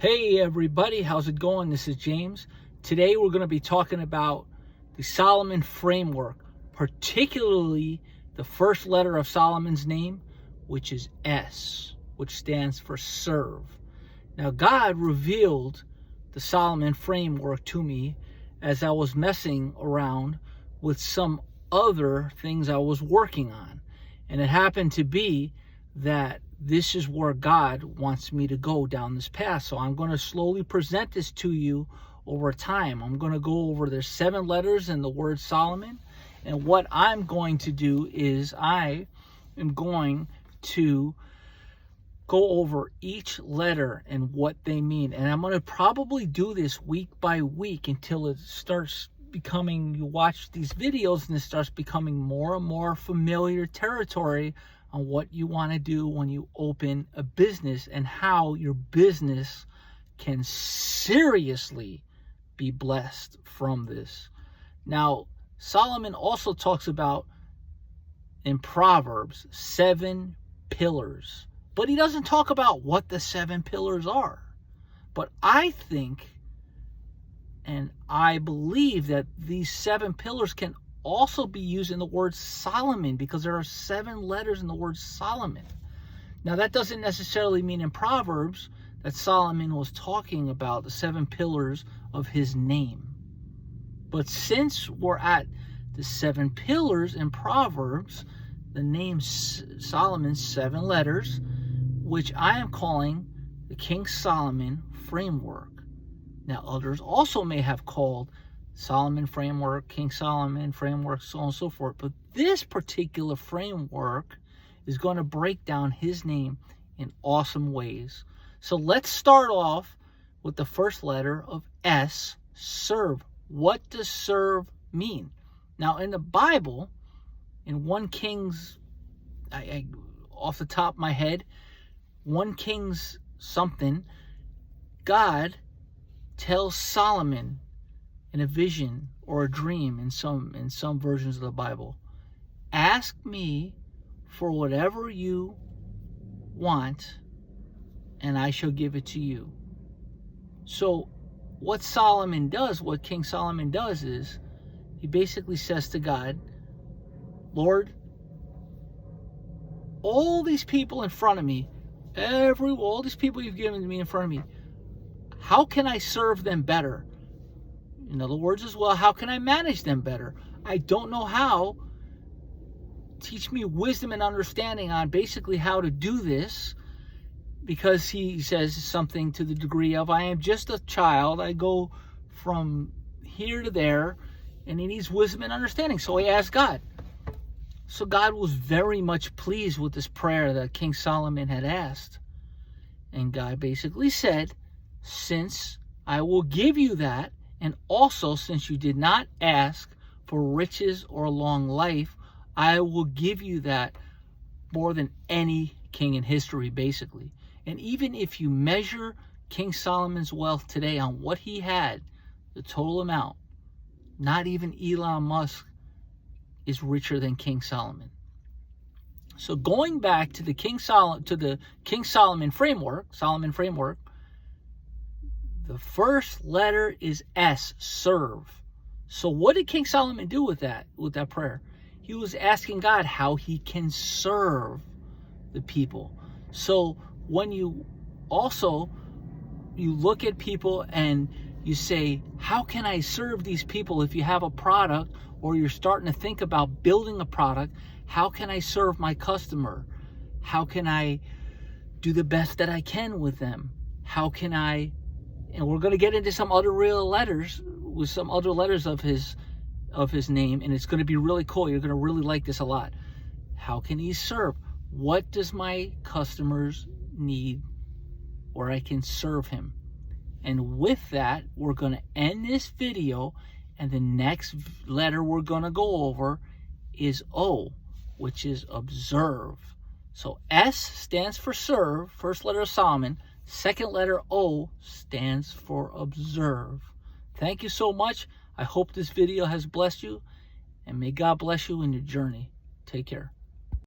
Hey everybody, how's it going? This is James. Today we're going to be talking about the Solomon framework, particularly the first letter of Solomon's name, which is S, which stands for serve. Now God revealed the Solomon framework to me as I was messing around with some other things I was working on. And it happened to be that this is where God wants me to go down this path. So I'm going to slowly present this to you over time. I'm going to go over there's 7 letters in the word Solomon. And what I'm going to do is I am going to go over each letter and what they mean. And I'm going to probably do this week by week until it starts becoming, you watch these videos and it starts becoming more and more familiar territory on what you want to do when you open a business and how your business can seriously be blessed from this. Now, Solomon also talks about in Proverbs 7 pillars, but he doesn't talk about what the 7 pillars are. But I think and I believe that these 7 pillars can also be used in the word Solomon, because there are 7 letters in the word Solomon. Now that doesn't necessarily mean in Proverbs that Solomon was talking about the 7 pillars of his name. But since we're at the 7 pillars in Proverbs, the name Solomon's 7 letters, which I am calling the King Solomon framework. Now others also may have called Solomon framework, King Solomon framework, so on and so forth. But this particular framework is going to break down his name in awesome ways. So let's start off with the first letter of S, serve. What does serve mean? Now in the Bible, in 1 Kings, off the top of my head, 1 Kings something, God tells Solomon in a vision or a dream in some versions of the Bible, ask me for whatever you want and I shall give it to you. So what Solomon does, what King Solomon does is he basically says to God, Lord, all these people in front of me, all these people you've given to me in front of me, how can I serve them better? In other words as well, how can I manage them better? I don't know how. Teach me wisdom and understanding on basically how to do this, because he says something to the degree of, I am just a child. I go from here to there, and he needs wisdom and understanding. So he asked God. So God was very much pleased with this prayer that King Solomon had asked. And God basically said, since I will give you that, and also, since you did not ask for riches or long life, I will give you that more than any king in history, basically. And even if you measure King Solomon's wealth today on what he had, the total amount, not even Elon Musk is richer than King Solomon. So going back to the King Solomon framework, the first letter is S, serve. So what did King Solomon do with that prayer? He was asking God how he can serve the people. So when you look at people and you say, how can I serve these people? If you have a product or you're starting to think about building a product, how can I serve my customer? How can I do the best that I can with them? How can I, and we're going to get into some other real letters with some other letters of his name, and it's going to be really cool. You're going to really like this a lot. How can he serve? What does my customers need where I can serve him? And with that, we're going to end this video, and the next letter we're going to go over is O, which is observe. So S stands for serve, first letter of Solomon. Second letter O stands for observe. Thank you so much. I hope this video has blessed you, and may God bless you in your journey. Take care.